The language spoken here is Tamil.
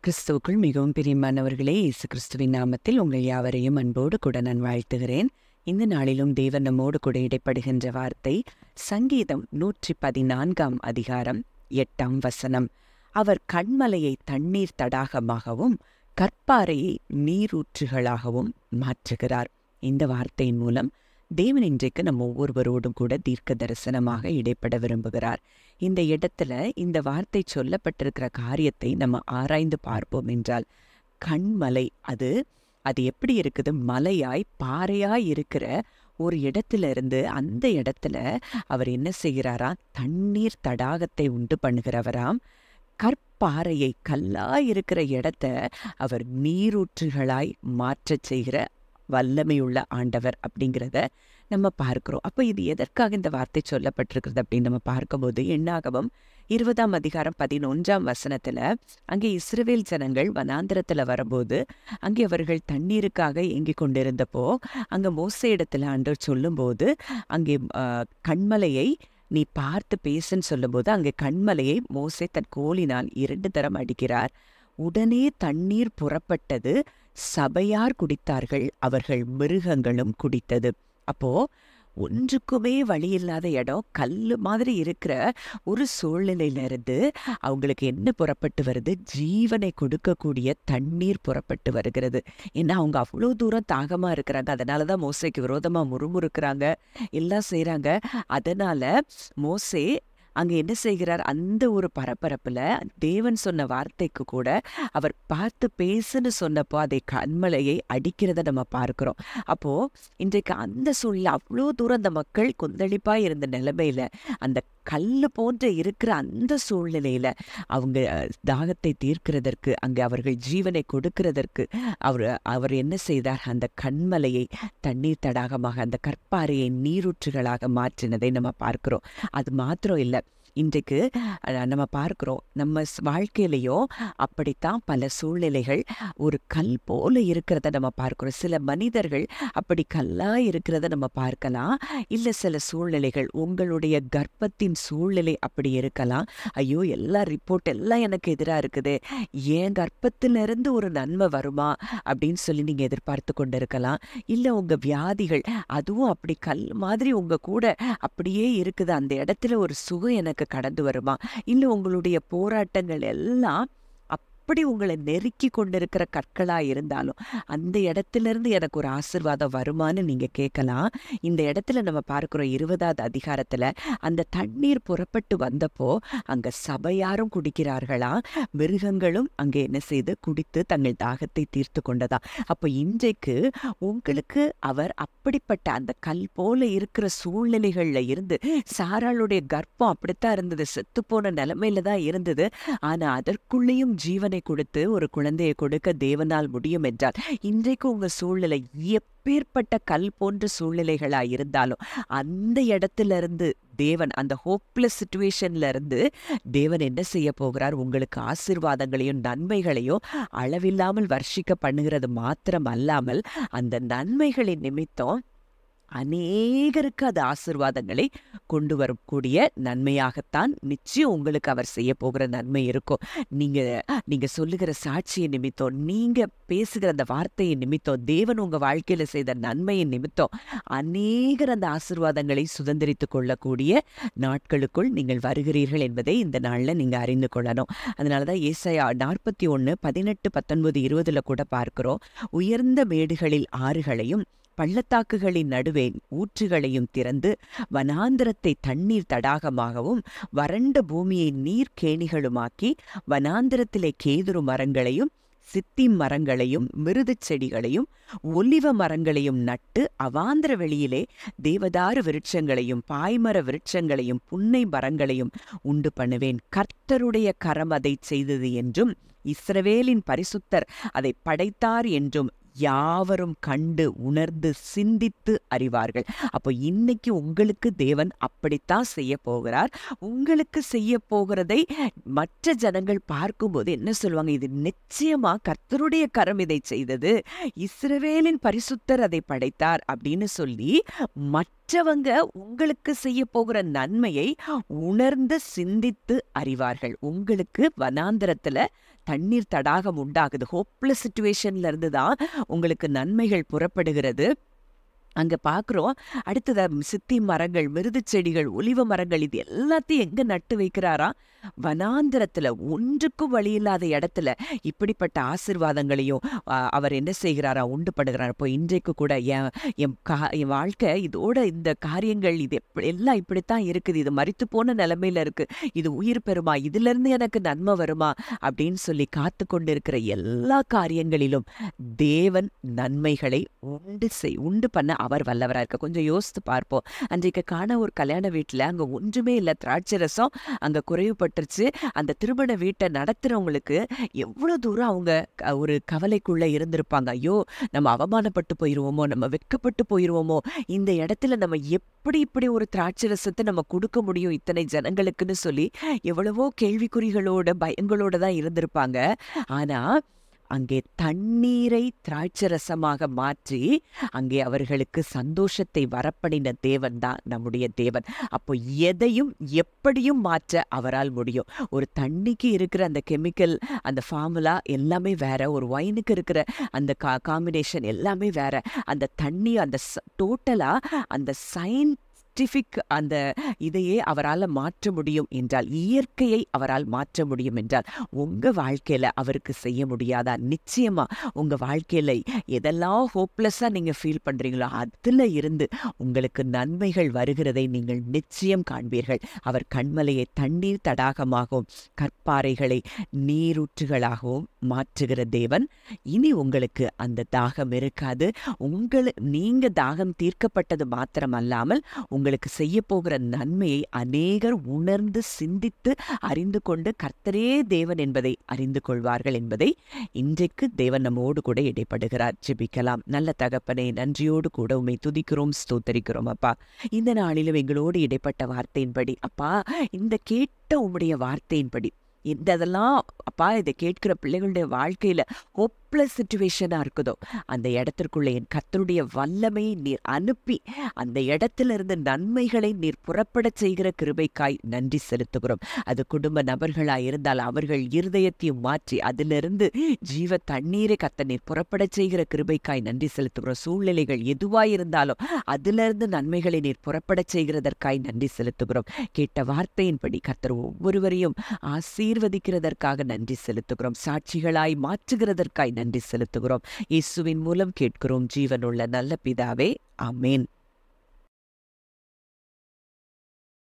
கிறிஸ்துவுக்குள் மிகவும் பிரியமானவர்களே, இயேசு கிறிஸ்துவின் நாமத்தில் உங்கள் யாவரையும் அன்போடு கூட நான் வாழ்த்துகிறேன். இந்த நாளிலும் தேவன் நம்மோடு கூட இடைப்படுகின்ற வார்த்தை சங்கீதம் 114 அதிகாரம் 8 வசனம். அவர் கன்மலையை தண்ணீர் தடாகமாகவும் கற்பாறையை நீரூற்றுகளாகவும் மாற்றுகிறார். இந்த வார்த்தையின் மூலம் தேவன் இன்றைக்கு நம்ம ஒவ்வொருவரோடும் கூட தீர்க்க தரிசனமாக இடைப்பட விரும்புகிறார். இந்த இடத்துல இந்த வார்த்தை சொல்லப்பட்டிருக்கிற காரியத்தை நம்ம ஆராய்ந்து பார்ப்போம் என்றால், கண்மலை அது எப்படி இருக்குது? மலையாய் பாறையாய் இருக்கிற ஒரு இடத்துல இருந்து அந்த இடத்துல அவர் என்ன செய்கிறாரா? தண்ணீர் தடாகத்தை உண்டு பண்ணுகிறவராம். கற்பாறையை கல்லாய் இருக்கிற இடத்த அவர் நீரூற்றுகளாய் மாற்றச் செய்கிற வல்லமையுள்ள ஆண்டவர் அப்படிங்கிறத நம்ம பார்க்கிறோம். அப்போ இது எதற்காக இந்த வார்த்தை சொல்லப்பட்டிருக்கிறது அப்படின்னு நம்ம பார்க்கும்போது, எண்ணாகமம் 20 அதிகாரம் 11 வசனத்துல அங்கே இஸ்ரவேல் ஜனங்கள் வனாந்திரத்துல வரும்போது அங்கே அவர்கள் தண்ணீருக்காக ஏங்கிக் கொண்டிருந்தப்போ அங்க மோசே இடத்துல ஆண்டவர் சொல்லும்போது அங்கே கண்மலையை நீ பார்த்து பேசுன்னு சொல்லும்போது அங்கே கண்மலையை மோசே தன் கோலினால் 2 தரம் அடிக்கிறார். உடனே தண்ணீர் புறப்பட்டது, சபையார் குடித்தார்கள், அவர்கள் மிருகங்களும் குடித்தது. அப்போ ஒன்றுக்குமே வழி இல்லாத இடம், கல்லு மாதிரி இருக்கிற ஒரு சூழ்நிலையிலிருந்து அவங்களுக்கு என்ன புறப்பட்டு வருது? ஜீவனை கொடுக்கக்கூடிய தண்ணீர் புறப்பட்டு வருகிறது. ஏன்னா அவங்க அவ்வளோ தூரம் தாகமா இருக்கிறாங்க. அதனாலதான் மோசேக்கு விரோதமா முறுமுறுக்கிறாங்க, எல்லாம் செய்யறாங்க. அதனால மோசே அங்க என்ன செய்கிறார்? அந்த ஒரு பரபரப்புல தேவன் சொன்ன வார்த்தைக்கு கூட அவர் பார்த்து பேசுன்னு சொன்னப்போ அதை கண்மலையை அடிக்கிறத நம்ம பார்க்கிறோம். அப்போ இன்றைக்கு அந்த சூழ்நிலை அவ்வளோ தூரம் அந்த மக்கள் கொந்தளிப்பா இருந்த நிலைமையில, அந்த கல்லு போன்ற இருக்கிற அந்த சூழ்நிலையில அவங்க தாகத்தை தீர்க்கிறதற்கு, அங்கே அவர்கள் ஜீவனை கொடுக்கிறதற்கு அவர் என்ன செய்தார்? அந்த கண்மலையை தண்ணீர் தடாகமாக, அந்த கற்பாறையை நீரூற்றுகளாக மாற்றினதை நம்ம பார்க்கிறோம். அது மாத்திரம் இல்லை, இன்றைக்கு நம்ம பார்க்கிறோம் நம்ம வாழ்க்கையிலையும் அப்படித்தான் பல சூழ்நிலைகள் ஒரு கல் போல இருக்கிறத நம்ம பார்க்கிறோம். சில மனிதர்கள் அப்படி கல்லா இருக்கிறத நம்ம பார்க்கலாம். இல்லை சில சூழ்நிலைகள், உங்களுடைய கர்ப்பத்தின் சூழ்நிலை அப்படி இருக்கலாம். ஐயோ எல்லா ரிப்போர்ட் எல்லாம் எனக்கு எதிராக இருக்குது, என் கர்ப்பத்திலிருந்து ஒரு நன்மை வருமா அப்படின்னு சொல்லி நீங்க எதிர்பார்த்து கொண்டு இருக்கலாம். இல்லை உங்க வியாதிகள் அதுவும் அப்படி கல் மாதிரி உங்க கூட அப்படியே இருக்குது, அந்த இடத்துல ஒரு சுகம் எனக்கு கடந்து வருமா? இல்லை உங்களுடைய போராட்டங்கள் எல்லாம் அப்படி உங்களை நெருக்கி கொண்டிருக்கிற கற்களா இருந்தாலும் அந்த இடத்துல இருந்து எனக்கு ஒரு ஆசீர்வாதம் வருமானு நீங்க கேட்கலாம். இந்த இடத்துல நம்ம பார்க்கிறோம் 20 அதிகாரத்துல அந்த தண்ணீர் புறப்பட்டு வந்தப்போ அங்க சபையாரும் குடிக்கிறார்களா, மிருகங்களும் அங்கே என்ன செய்து குடித்து தங்கள் தாகத்தை தீர்த்து கொண்டதா. அப்போ இன்றைக்கு உங்களுக்கு அவர் அப்படிப்பட்ட அந்த கல் போல இருக்கிற சூழ்நிலைகள்ல இருந்து, சாராளுடைய கர்ப்பம் அப்படித்தான் இருந்தது, செத்து போன நிலைமையில தான் இருந்தது. ஆனா அதற்குள்ளேயும் ஜீவனை கொடுத்து ஒரு குழந்தையை கொடுக்க தேவனால் முடியும் என்றால், இன்றைக்கு உங்க சூழ்நிலை எப்பேற்பட்ட கல் போன்ற சூழ்நிலைகளா இருந்தாலும் அந்த இடத்துல இருந்து தேவன், அந்த ஹோப்லெஸ் சிச்சுவேஷன்ல இருந்து தேவன் என்ன செய்ய போகிறார்? உங்களுக்கு ஆசீர்வாதங்களையும் நன்மைகளையும் அளவில்லாமல் வர்ஷிக்க பண்ணுகிறது மாத்திரம் அல்லாமல், அந்த நன்மைகளின் நிமித்தம் அநேகருக்கு அது ஆசீர்வாதங்களை கொண்டு வரக்கூடிய நன்மையாகத்தான் நிச்சயம் உங்களுக்கு அவர் செய்ய போகிற நன்மை இருக்கும். நீங்க சொல்லுகிற சாட்சியின் நிமித்தம், நீங்க பேசுகிற அந்த வார்த்தையின் நிமித்தம், தேவன் உங்க வாழ்க்கையில செய்த நன்மையின் நிமித்தம் அநேகர் அந்த ஆசீர்வாதங்களை சுதந்திரித்துக் கொள்ளக்கூடிய நாட்களுக்குள் நீங்கள் வருகிறீர்கள் என்பதை இந்த நாள்ல நீங்க அறிந்து கொள்ளணும். அதனாலதான் ஏசாயா 41 18 19 20 கூட பார்க்கிறோம். உயர்ந்த மேடுகளில் ஆறுகளையும் பள்ளத்தாக்குகளின் நடுவே ஊற்றுகளையும் திறந்து வனாந்திரத்தை தண்ணீர் தடாகமாகவும் வறண்ட பூமியை நீர்க்கேணிகளுமாக்கி வனாந்திரத்திலே கேதுரு மரங்களையும் சித்திம் மரங்களையும் மிருதுச் செடிகளையும் ஒலிவ மரங்களையும் நட்டு அவாந்திர வெளியிலே தேவதாரு விருட்சங்களையும் பாய்மர விருட்சங்களையும் புன்னை மரங்களையும் உண்டு பண்ணுவேன். கர்த்தருடைய கரம் அதை செய்தது என்றும் இஸ்ரவேலின் பரிசுத்தர் அதை படைத்தார் என்றும் யாவரும் கண்டு உணர்ந்து சிந்தித்து அறிவார்கள். அப்போ இன்னைக்கு உங்களுக்கு தேவன் அப்படித்தான் செய்ய போகிறார். உங்களுக்கு செய்ய போகிறதை மற்ற ஜனங்கள் பார்க்கும்போது என்ன சொல்லுவாங்க? இது நிச்சயமா கர்த்தருடைய கரம் இதை செய்தது, இஸ்ரவேலின் பரிசுத்தர் அதை படைத்தார் அப்படின்னு சொல்லி மற்றவங்க உங்களுக்கு செய்ய போகிற நன்மையை உணர்ந்து சிந்தித்து அறிவார்கள். உங்களுக்கு வனாந்திரத்துல தண்ணீர் தடாகம் உண்டாகுது. ஹோப்லெஸ் சிச்சுவேஷன்ல இருந்து தான் உங்களுக்கு நன்மைகள் புறப்படுகிறது. அங்க பார்க்குறோம். அடுத்ததா சித்தி மரங்கள், மிருது செடிகள், ஒலிவ மரங்கள் இது எல்லாத்தையும் எங்க நட்டு வைக்கிறாராம்? வனாந்திரத்துல, ஒன்றுக்கும் வழி இல்லாத இடத்துல இப்படிப்பட்ட ஆசீர்வாதங்களையும் அவர் என்ன செய்கிறாரா? உண்டு பண்ணுகிறார். இப்போ இன்றைக்கு கூட என் வாழ்க்கை இதோட இந்த காரியங்கள் இது எல்லாம் இப்படித்தான் இருக்குது. இது மரித்து போன நிலைமையில இருக்கு. இது உயிர் பெறுமா? இதுல இருந்து எனக்கு நன்மை வருமா? அப்படின்னு சொல்லி காத்து கொண்டிருக்கிற எல்லா காரியங்களிலும் தேவன் நன்மைகளை உண்டு பண்ண அவர் வல்லவரா இருக்க. கொஞ்சம் யோசித்து பார்ப்போம். அன்றைக்கு காண ஒரு கல்யாண வீட்டுல அங்க ஒன்றுமே இல்லை, திராட்சை ரசம் அங்க குறைவுபட்டுருச்சு. அந்த திருமண வீட்டை நடத்துறவங்களுக்கு எவ்வளவு தூரம் அவங்க ஒரு கவலைக்குள்ள இருந்திருப்பாங்க. ஐயோ, நம்ம அவமானப்பட்டு போயிருவோமோ, நம்ம வெட்கப்பட்டு போயிருவோமோ, இந்த இடத்துல நம்ம இப்படி ஒரு திராட்சை ரசத்தை நம்ம கொடுக்க முடியும் இத்தனை ஜனங்களுக்குன்னு சொல்லி எவ்வளவோ கேள்விக்குறிகளோட பயங்களோட தான் இருந்திருப்பாங்க. ஆனா அங்கே தண்ணீரை திராட்சை ரசமாக மாற்றி அங்கே அவர்களுக்கு சந்தோஷத்தை வரப்படின தேவன் தான் நம்முடைய தேவன். அப்போ எதையும் எப்படியும் மாற்ற அவரால் முடியும். ஒரு தண்ணிக்கு இருக்கிற அந்த கெமிக்கல், அந்த ஃபார்முலா எல்லாமே வேற. ஒரு ஒயினுக்கு இருக்கிற அந்த காம்பினேஷன் எல்லாமே வேற. அந்த தண்ணி அந்த டோட்டலா அந்த அந்த இதையே அவரால் மாற்ற முடியும் என்றால், இயற்கையை அவரால் மாற்ற முடியும் என்றால், உங்க வாழ்க்கையில அவருக்கு செய்ய முடியாதா? நிச்சயமா உங்க வாழ்க்கையில எதெல்லாம் ஹோப்லெஸ்ஸா நீங்க ஃபீல் பண்றீங்களோ அதுல இருந்து உங்களுக்கு நன்மைகள் வருகிறதை நீங்கள் நிச்சயம் காண்பீர்கள். அவர் கண்மலையை தண்ணீர் தடாகமாகவும் கற்பாறைகளை நீரூற்றுகளாகவும் மாற்றுகிற தேவன். இனி உங்களுக்கு அந்த தாகம் இருக்காது. நீங்க தாகம் தீர்க்கப்பட்டது மாத்திரமல்லாமல் உங்களுக்கு செய்ய போகிற நன்மையை அநேகர் உணர்ந்து சிந்தித்து அறிந்து கொண்டு கர்த்தரே தேவன் என்பதை அறிந்து கொள்வார்கள் என்பதை இன்றைக்கு தேவன் நம்மோடு கூட இடைப்படுகிறார். ஜெபிக்கலாம். நல்ல தகப்பனே, நன்றியோடு கூட உம்மை துதிக்கிறோம், ஸ்தோத்தரிக்கிறோம். அப்பா, இந்த நாளிலும் எங்களோடு இடைப்பட்ட வார்த்தையின்படி, அப்பா, இந்த கேட்ட உம்முடைய வார்த்தையின்படி இதெல்லாம் அப்பா, இதை கேட்கிற பிள்ளைகளுடைய வாழ்க்கையில ஹோப்லெஸ் சிச்சுவேஷனா இருக்குதோ அந்த இடத்திற்குள்ள என் கர்த்தருடைய வல்லமையை நீர் அனுப்பி அந்த இடத்துல இருந்து நன்மைகளை நீர் புறப்பட செய்கிற கிருபைக்காய் நன்றி செலுத்துகிறோம். அது குடும்ப நபர்களாய் இருந்தால் அவர்கள் இருதயத்தையும் மாற்றி அதிலிருந்து ஜீவ தண்ணீரை கர்த்தர் நீர் புறப்பட செய்கிற கிருபைக்காய் நன்றி செலுத்துகிறோம். சூழ்நிலைகள் எதுவாயிருந்தாலும் அதிலிருந்து நன்மைகளை நீர் புறப்பட செய்கிறதற்காய் நன்றி செலுத்துகிறோம். கேட்ட வார்த்தையின்படி கர்த்தர் ஒவ்வொருவரையும் ஆசீர்வதிக்கிறதற்காக நன்றி செலுத்துகிறோம். சாட்சிகளாய் மாற்றுகிறதற்காய் நன்றி செலுத்துகிறோம். இயேசுவின் மூலம் கேட்கிறோம் ஜீவனுள்ள நல்ல பிதாவே, ஆமென்.